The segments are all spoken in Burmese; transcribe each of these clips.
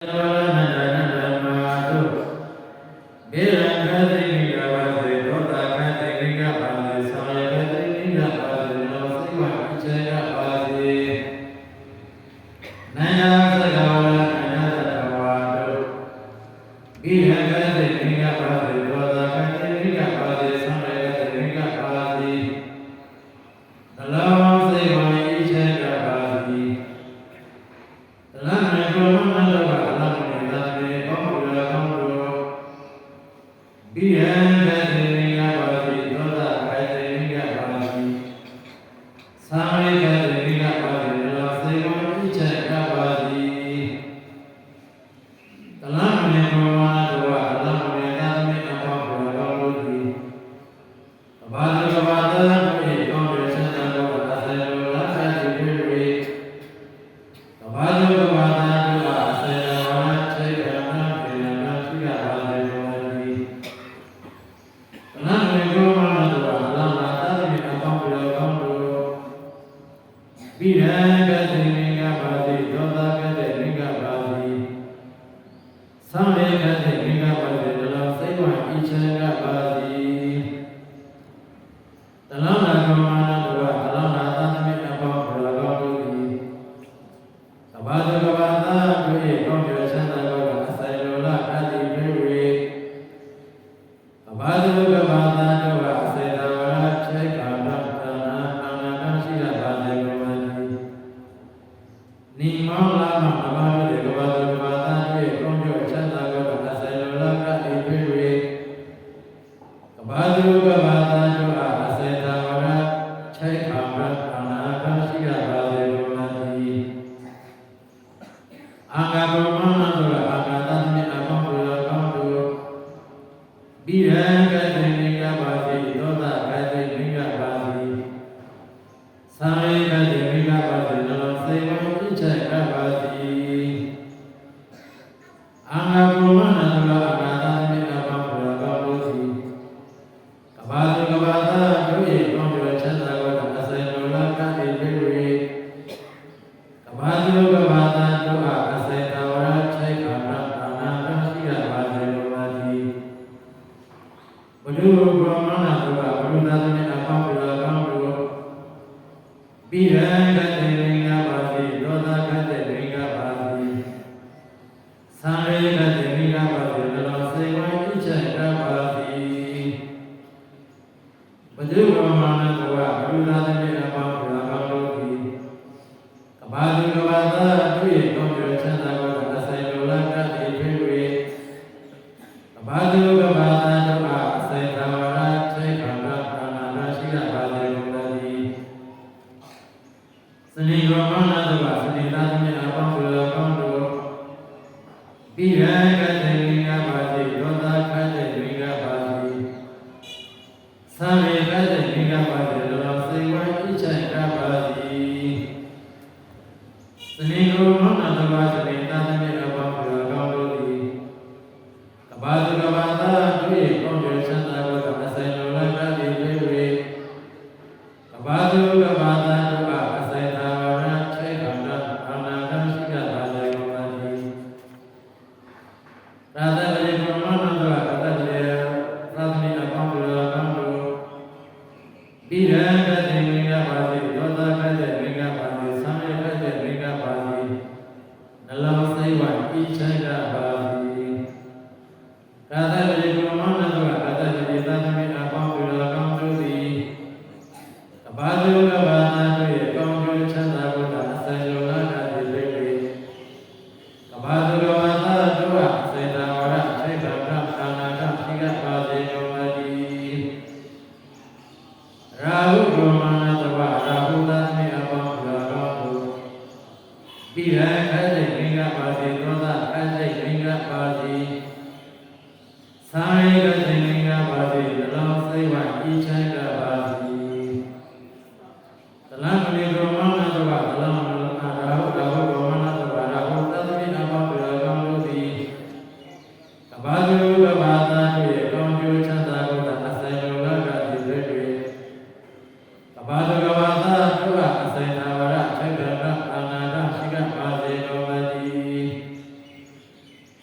ရ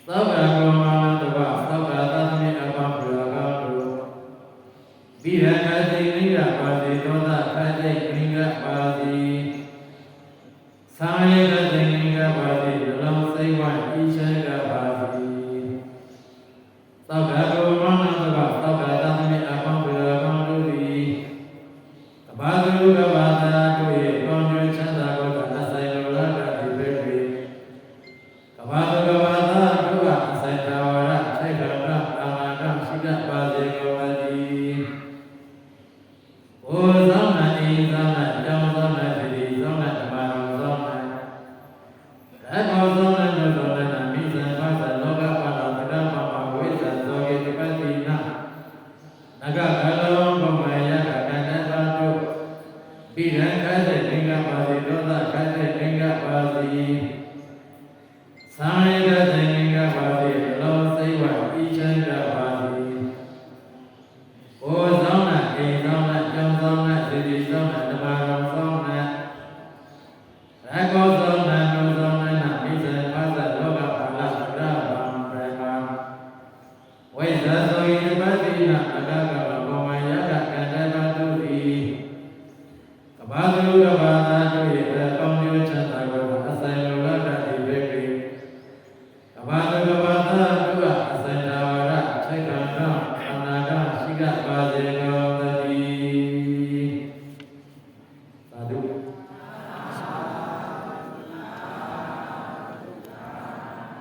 သောကကောမနတဝသောကသသမိအကောပရာကောတုဗိရခတိနိရပါတိသောသခတိနိရပါတိသာယေကတိနိရပါတိလောစိဝဣချေကပါတိသောကကောမနတဝသောကသသမိအကောပရာကောတုသည်ကဘာတုကဘာသာတို့၏ကောင်းကျိုးချမ်းသာကိုအဆိုင်လိုလားတာဒီပဲ၍ကဘာတုကဘာသာတို့ကအဆိုင်သာဝရစိတ်တော်အာနာတရှိကပါစေကိုအတိဘုသောနာဣသောနာတောင်းသောနာတိသောနာဓမ္မတော်သောနာရကောသောနာနုသောနာမိဇံပါသလောကပါတော်တမမဝိဇ္ဇာသောကေတပတိနာနဂကလောဘမယကကန္တသောတုပိရံခသေသင်္ကပါတိသောသခသေသင်္ကပါတိသာယေကသင်္ကပါတိလောစိဝဣချံကပါတိဘုသောနာဣသောနာတောင်းသောနာတိသောနာဓမ္မတော်သောနာရကောသောနာနုသောနာမိစ္ဆာပါသလောကပါဠသရဗံပရမဝိဇ္ဇာသောဣတပတိနာအကကဘောမယကကန္တသောတုတိကဘာတုကဘာသာတို့၏ကောင်းကျိုးချမ်းသာကိုအဆိုင်လိုလားတာဒီပဲ၍ကဘာတုကဘာသာတို့ကအဆိုင်သာဝရစိတ်တော်အာနာတရှိကပါစေ